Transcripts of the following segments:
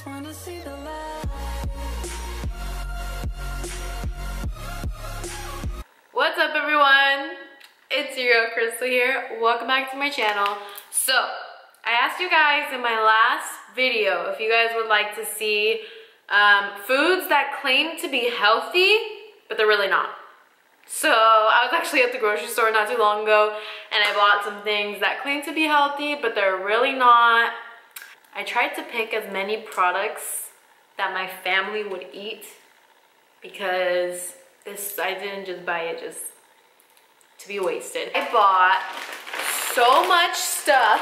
just wanna see the light. What's up, everyone? It's your girl Crystal here. Welcome back to my channel. So, I asked you guys in my last video if you guys would like to see foods that claim to be healthy, but they're really not. So, I was actually at the grocery store not too long ago, and I bought some things that claim to be healthy, but they're really not. I tried to pick as many products that my family would eat, because I didn't just buy it just to be wasted. I bought so much stuff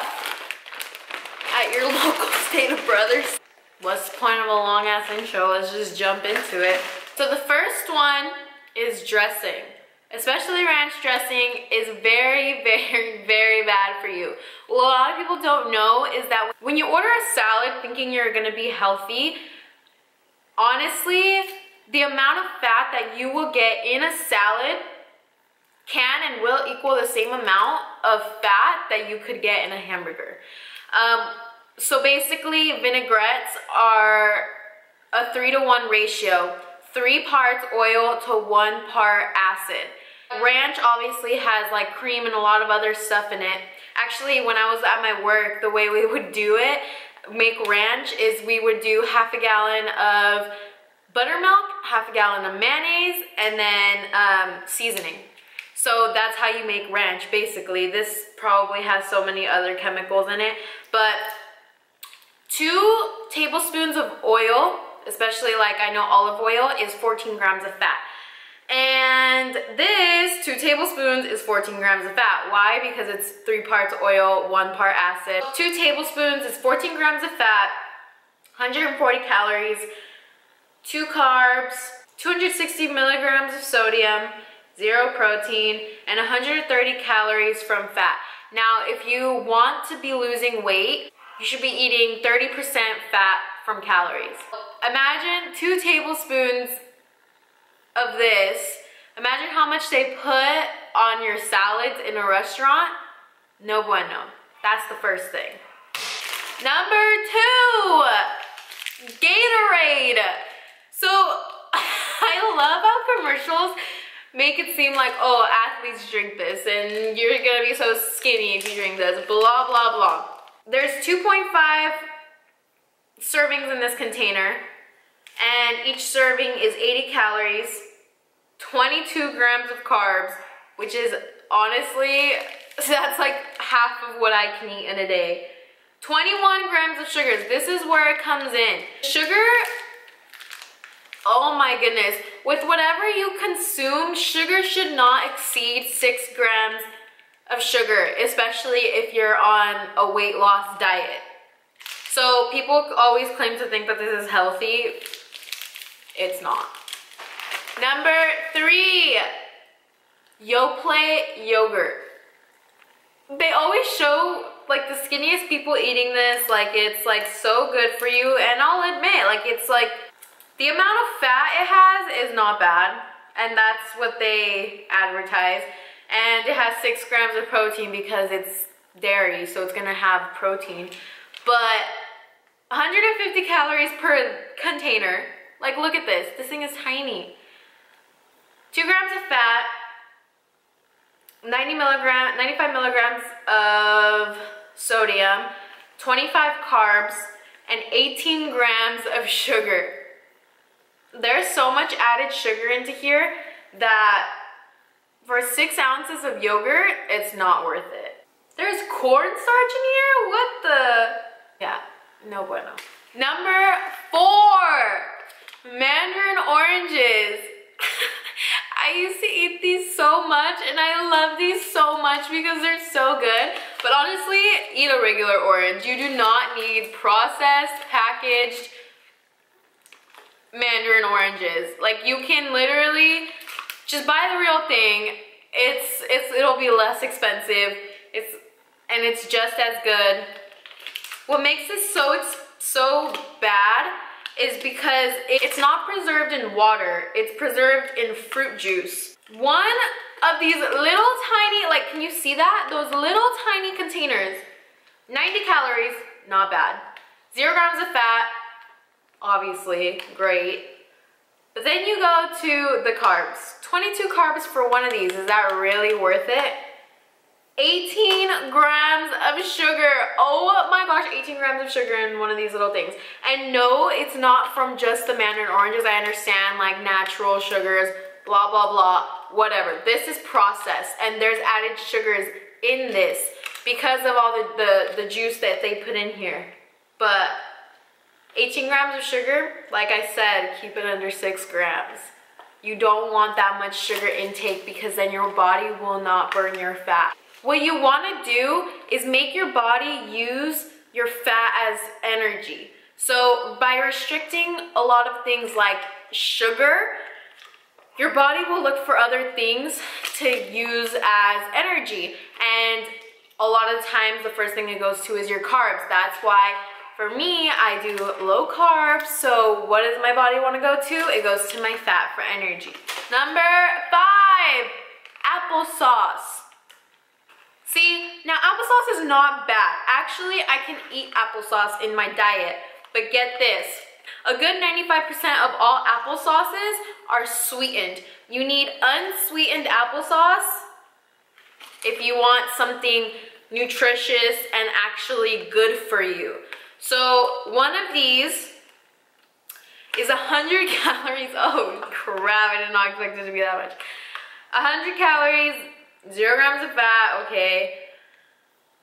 at your local Stater Brothers. What's the point of a long ass intro? Let's just jump into it. So the first one is dressing. Especially ranch dressing is very, very, very bad for you. What a lot of people don't know is that when you order a salad thinking you're gonna be healthy, honestly, the amount of fat that you will get in a salad can and will equal the same amount of fat that you could get in a hamburger. So basically, vinaigrettes are a 3-to-1 ratio. 3 parts oil to 1 part acid. Ranch obviously has like cream and a lot of other stuff in it. Actually, when I was at my work, the way we would do it, make ranch, is we would do half a gallon of buttermilk, half a gallon of mayonnaise, and then seasoning. So that's how you make ranch, basically. This probably has so many other chemicals in it, but 2 tablespoons of oil, especially like I know olive oil, is 14 grams of fat. And this 2 tablespoons is 14 grams of fat. Why? Because it's 3 parts oil, 1 part acid. 2 tablespoons is 14 grams of fat, 140 calories, 2 carbs, 260 milligrams of sodium, 0 protein, and 130 calories from fat. Now, if you want to be losing weight, you should be eating 30% fat from calories. Imagine 2 tablespoons of this. Imagine how much they put on your salads in a restaurant. No bueno. That's the first thing. Number 2, Gatorade. So, I love how commercials make it seem like, oh, athletes drink this and you're gonna be so skinny if you drink this, blah, blah, blah. There's 2.5 servings in this container, and each serving is 80 calories, 22 grams of carbs, which is honestly, that's like half of what I can eat in a day. 21 grams of sugars. This is where it comes in. Sugar, oh my goodness. With whatever you consume, sugar should not exceed 6 grams of sugar, especially if you're on a weight loss diet. So people always claim to think that this is healthy. It's not. Number 3, Yoplait yogurt. They always show like the skinniest people eating this, like it's like so good for you, and I'll admit, like it's like the amount of fat it has is not bad, and that's what they advertise. And it has 6 grams of protein because it's dairy, so it's gonna have protein. But 150 calories per container. Like, look at this. This thing is tiny. 2 grams of fat, 95 milligrams of sodium, 25 carbs, and 18 grams of sugar. There's so much added sugar into here that for 6 ounces of yogurt, it's not worth it. There's cornstarch in here? What the? Yeah, no bueno. Number 4, Mandarin oranges. I used to eat these so much, and I love these so much because they're so good. But honestly, eat a regular orange. You do not need processed, packaged Mandarin oranges. Like, you can literally just buy the real thing. It'll be less expensive. And it's just as good. What makes this so bad is because it's not preserved in water. It's preserved in fruit juice. One of these little tiny, like, can you see that? Those little tiny containers, 90 calories, not bad. 0 grams of fat, obviously, great. But then you go to the carbs. 22 carbs for one of these, is that really worth it? 18 grams of sugar. Oh my gosh, 18 grams of sugar in one of these little things. And no, it's not from just the Mandarin oranges. I understand, like natural sugars, blah, blah, blah, whatever. This is processed, and there's added sugars in this because of all the juice that they put in here. But 18 grams of sugar, like I said, keep it under 6 grams. You don't want that much sugar intake because then your body will not burn your fat. What you want to do is make your body use your fat as energy. So by restricting a lot of things like sugar, your body will look for other things to use as energy. And a lot of times the first thing it goes to is your carbs. That's why for me, I do low carbs. So what does my body want to go to? It goes to my fat for energy. Number 5, applesauce. See, now applesauce is not bad. Actually, I can eat applesauce in my diet, but get this. A good 95% of all applesauces are sweetened. You need unsweetened applesauce if you want something nutritious and actually good for you. So one of these is 100 calories. Oh crap, I did not expect it to be that much. 100 calories, 0 grams of fat, okay.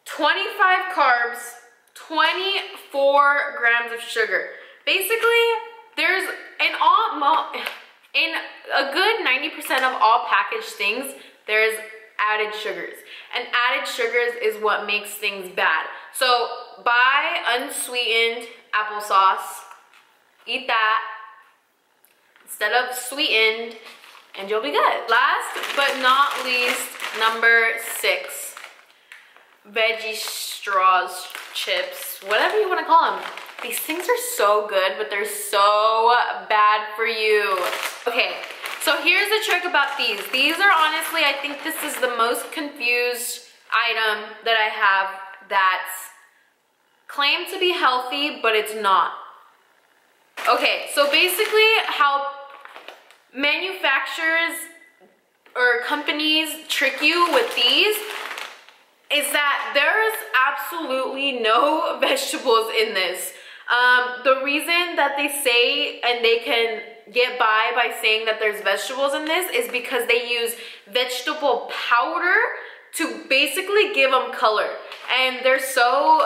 25 carbs, 24 grams of sugar. Basically, there's in a good 90% of all packaged things, there's added sugars. And added sugars is what makes things bad. So buy unsweetened applesauce, eat that instead of sweetened, and you'll be good. Last but not least, number 6, veggie straws, chips, whatever you want to call them. These things are so good, but they're so bad for you. Okay, so here's the trick about these. These are honestly, I think this is the most confused item that I have that's claimed to be healthy, but it's not. Okay, so basically how manufacturers or companies trick you with these is that there's absolutely no vegetables in this. The reason that they say and they can get by saying that there's vegetables in this is because they use vegetable powder to basically give them color. And they're so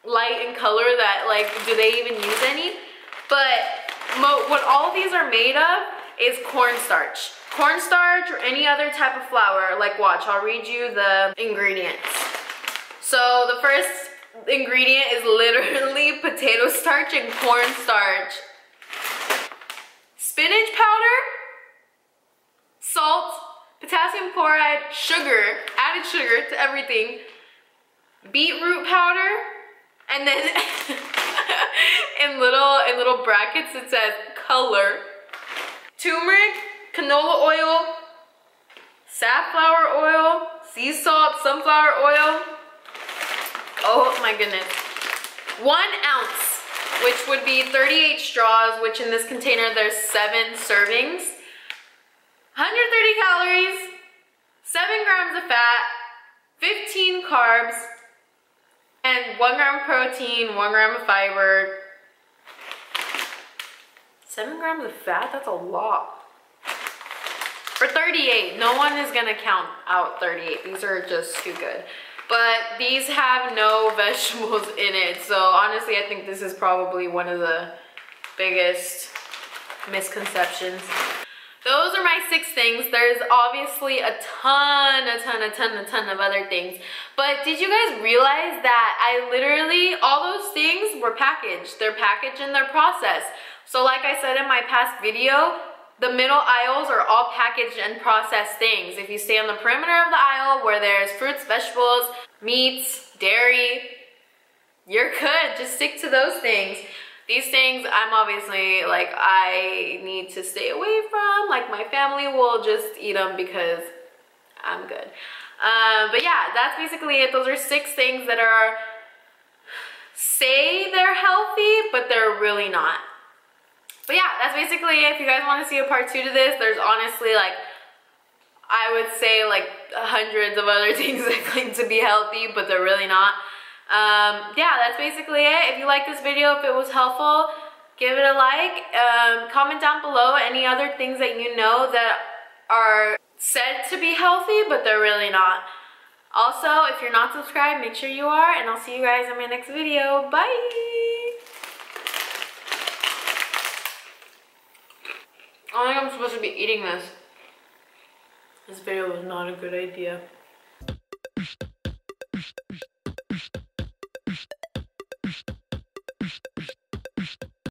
light in color that, like, do they even use any? But what all of these are made of is cornstarch. Cornstarch or any other type of flour. Like, watch, I'll read you the ingredients. So the first ingredient is literally potato starch and cornstarch. Spinach powder, salt, potassium chloride, sugar, added sugar to everything, beetroot powder, and then in little brackets it says color, turmeric, canola oil, safflower oil, sea salt, sunflower oil. Oh my goodness. 1 ounce, which would be 38 straws, which in this container there's 7 servings. 130 calories, 7 grams of fat, 15 carbs, and 1 gram of protein, 1 gram of fiber. 7 grams of fat, that's a lot. For 38, no one is gonna count out 38. These are just too good. But these have no vegetables in it. So honestly, I think this is probably one of the biggest misconceptions. Those are my 6 things. There's obviously a ton of other things. But did you guys realize that I literally, all those things were packaged. They're packaged and they're processed. So like I said in my past video, the middle aisles are all packaged and processed things. If you stay on the perimeter of the aisle where there's fruits, vegetables, meats, dairy, you're good. Just stick to those things. These things, I'm obviously, like, I need to stay away from. Like, my family will just eat them because I'm good. But yeah, that's basically it. Those are 6 things that are, say they're healthy, but they're really not. But yeah, that's basically it. If you guys want to see a part 2 to this, there's honestly like, I would say like hundreds of other things that claim to be healthy, but they're really not. Yeah, that's basically it. If you like this video, if it was helpful, give it a like. Comment down below any other things that you know that are said to be healthy, but they're really not. Also, if you're not subscribed, make sure you are, and I'll see you guys in my next video. Bye! I don't think I'm supposed to be eating this. This video was not a good idea.